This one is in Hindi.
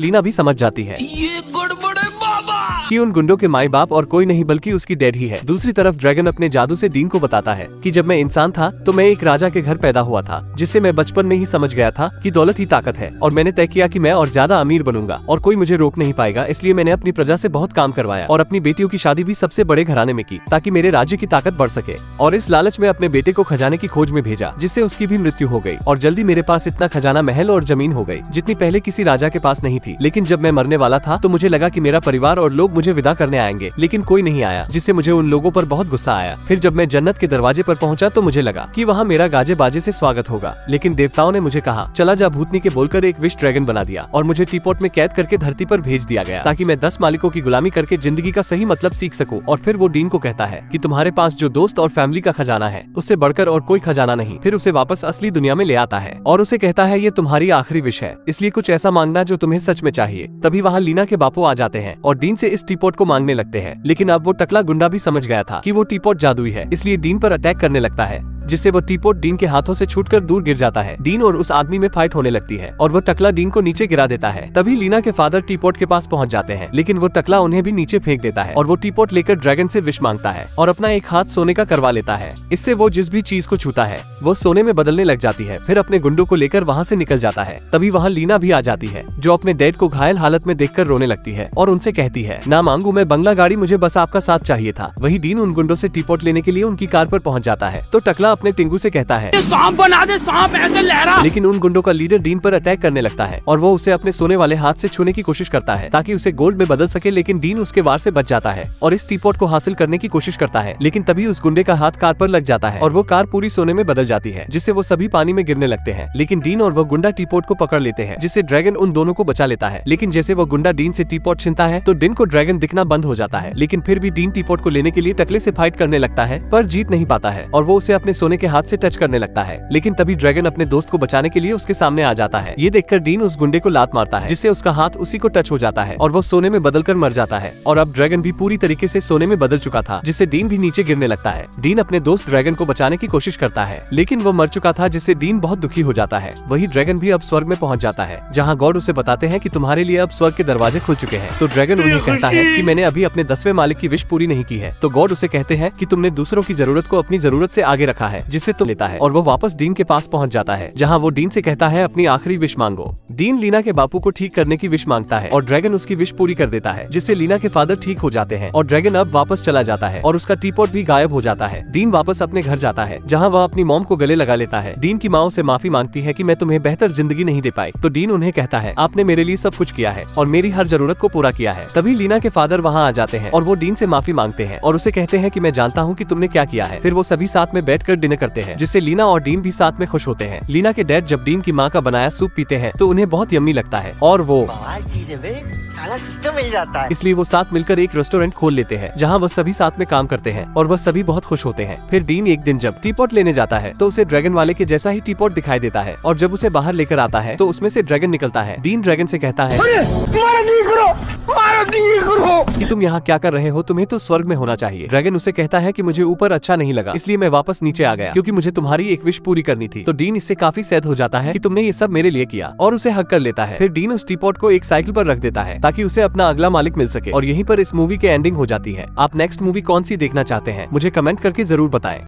लीना भी समझ जाती है ये गड़बड़ है बाबा। कि उन गुंडों के माई बाप और कोई नहीं बल्कि उसकी डैड ही है। दूसरी तरफ ड्रैगन अपने जादू से डीन को बताता है कि जब मैं इंसान था तो मैं एक राजा के घर पैदा हुआ था, जिससे मैं बचपन में ही समझ गया था कि दौलत ही ताकत है, और मैंने तय किया कि मैं और ज्यादा अमीर बनूंगा और कोई मुझे रोक नहीं पाएगा। इसलिए मैंने अपनी प्रजा से बहुत काम करवाया और अपनी बेटियों की शादी भी सबसे बड़े घराने में की ताकि मेरे राज्य की ताकत बढ़ सके। और इस लालच में अपने बेटे को खजाने की खोज में भेजा, जिससे उसकी भी मृत्यु हो गई और जल्दी मेरे पास इतना खजाना, महल और जमीन हो गई जितनी पहले किसी राजा के पास नहीं थी। लेकिन जब मैं मरने वाला था तो मुझे लगा कि मेरा परिवार और लोग मुझे विदा करने आएंगे, लेकिन कोई नहीं आया, जिससे मुझे उन लोगों पर बहुत गुस्सा आया। फिर जब मैं जन्नत के दरवाजे पर पहुंचा तो मुझे लगा कि वहाँ मेरा गाजे बाजे से स्वागत होगा, लेकिन देवताओं ने मुझे कहा चला जा भूतनी के बोलकर एक विश ड्रैगन बना दिया और मुझे टीपॉट में कैद करके धरती पर भेज दिया गया ताकि मैं 10 मालिकों की गुलामी करके जिंदगी का सही मतलब सीख सकूं। और फिर वो डीन को कहता है कि तुम्हारे पास जो दोस्त और फैमिली का खजाना है उससे बढ़कर और कोई खजाना नहीं। फिर उसे वापस असली दुनिया में ले आता है और उसे कहता है ये तुम्हारी आखिरी विश है, इसलिए कुछ ऐसा मांगना जो तुम्हें सच में चाहिए। तभी वहाँ लीना के बापू आ जाते हैं और डीन से इस टीपॉट को मांगने लगते हैं, लेकिन अब वो टकला गुंडा भी समझ गया था कि वो टीपॉट जादुई है, इसलिए डीन पर अटैक करने लगता है, जिससे वो टीपॉट डीन के हाथों से छूटकर दूर गिर जाता है। डीन और उस आदमी में फाइट होने लगती है और वो टकला डीन को नीचे गिरा देता है। तभी लीना के फादर टीपॉट के पास पहुंच जाते हैं, लेकिन वो टकला उन्हें भी नीचे फेंक देता है और वो टीपॉट लेकर ड्रैगन से विश मांगता है और अपना एक हाथ सोने का करवा लेता है। इससे वो जिस भी चीज को छूता है वो सोने में बदलने लग जाती है। फिर अपने गुंडों को लेकर वहाँ से निकल जाता है। तभी वहाँ लीना भी आ जाती है, जो अपने डैड को घायल हालत में देखकर रोने लगती है और उनसे कहती है ना मांगू मैं बंगला गाड़ी, मुझे बस आपका साथ चाहिए था। वही डीन उन गुंडों से टीपॉट लेने के लिए उनकी कार पर पहुंच जाता है तो टकला अपने टिंगू से कहता है सांप बना दे, सांप ऐसे लहरा। लेकिन उन गुंडों का लीडर डीन पर अटैक करने लगता है और वो उसे अपने सोने वाले हाथ से छूने की कोशिश करता है ताकि उसे गोल्ड में बदल सके, लेकिन डीन उसके वार से बच जाता है और इस टीपॉट को हासिल करने की कोशिश करता है। लेकिन तभी उस गुंडे का हाथ कार पर लग जाता है और वो कार पूरी सोने में बदल जाती है, जिससे वो सभी पानी में गिरने लगते हैं। लेकिन डीन और वो गुंडा टीपॉट को पकड़ लेते हैं, जिससे ड्रैगन उन दोनों को बचा लेता है। लेकिन जैसे वो गुंडा डीन से टीपॉट छीनता है तो डीन को ड्रैगन दिखना बंद हो जाता है, लेकिन फिर भी डीन टीपॉट को लेने के लिए टकले से फाइट करने लगता है पर जीत नहीं पाता है और वो उसे अपने सोने के हाथ से टच करने लगता है। लेकिन तभी ड्रैगन अपने दोस्त को बचाने के लिए उसके सामने आ जाता है। ये देखकर डीन उस गुंडे को लात मारता है, जिससे उसका हाथ उसी को टच हो जाता है और वो सोने में बदलकर मर जाता है। और अब ड्रैगन भी पूरी तरीके से सोने में बदल चुका था, जिससे डीन भी नीचे गिरने लगता है। डीन अपने दोस्त ड्रैगन को बचाने की कोशिश करता है, लेकिन वो मर चुका था, जिससे डीन बहुत दुखी हो जाता है। वही ड्रैगन भी अब स्वर्ग में पहुंच जाता है, जहाँ गॉड उसे बताते हैं कि तुम्हारे लिए अब स्वर्ग के दरवाजे खुल चुके हैं। तो ड्रैगन उन्हें कहता है कि मैंने अभी अपने 10वें मालिक की विश पूरी नहीं की है। तो गॉड उसे कहते हैं कि तुमने दूसरों की जरूरत को अपनी जरूरत से आगे रखा है, जिससे तुम लेता है। और वो वापस डीन के पास पहुंच जाता है, जहाँ वो डीन से कहता है अपनी आखिरी विश मांगो। डीन लीना के बापू को ठीक करने की विश मांगता है और ड्रैगन उसकी विश पूरी कर देता है, जिससे लीना के फादर ठीक हो जाते हैं और ड्रैगन अब वापस चला जाता है और उसका टीपॉट भी गायब हो जाता है। डीन वापस अपने घर जाता है, जहाँ वह अपनी मॉम को गले लगा लेता है। डीन की माँ से माफी मांगती है कि मैं तुम्हें बेहतर जिंदगी नहीं दे पाई। तो डीन उन्हें कहता है आपने मेरे लिए सब कुछ किया है और मेरी हर जरूरत को पूरा किया है। तभी लीना के फादर वहाँ आ जाते हैं और वो डीन से माफी मांगते हैं और उसे कहते हैं कि मैं जानता हूँ कि तुमने क्या किया है। फिर वो सभी साथ में बैठकर डिनर करते हैं, जिससे लीना और डीन भी साथ में खुश होते हैं। लीना के डैड जब डीन की माँ का बनाया सूप पीते हैं तो उन्हें बहुत यम्मी लगता है और वो चीज है, सारा सिस्टम मिल जाता है। इसलिए वो साथ मिलकर एक रेस्टोरेंट खोल लेते हैं, जहाँ वह सभी साथ में काम करते हैं और वह सभी बहुत खुश होते हैं। फिर डीन एक दिन जब टीपॉट लेने जाता है तो उसे ड्रैगन वाले के जैसा ही टीपॉट दिखाई देता है और जब उसे बाहर लेकर आता है तो उसमें से ड्रैगन निकलता है। डीन ड्रैगन से कहता है कि तुम यहाँ क्या कर रहे हो, तुम्हें तो स्वर्ग में होना चाहिए। ड्रैगन उसे कहता है कि मुझे ऊपर अच्छा नहीं लगा, इसलिए मैं वापस नीचे आ गया क्योंकि मुझे तुम्हारी एक विश पूरी करनी थी। तो डीन इससे काफी सैड हो जाता है कि तुमने ये सब मेरे लिए किया और उसे हक कर लेता है। फिर डीन उस टीपॉट को एक साइकिल पर रख देता है ताकि उसे अपना अगला मालिक मिल सके और यहीं पर इस मूवी की एंडिंग हो जाती है। आप नेक्स्ट मूवी कौन सी देखना चाहते हैं मुझे कमेंट करके जरूर बताएं।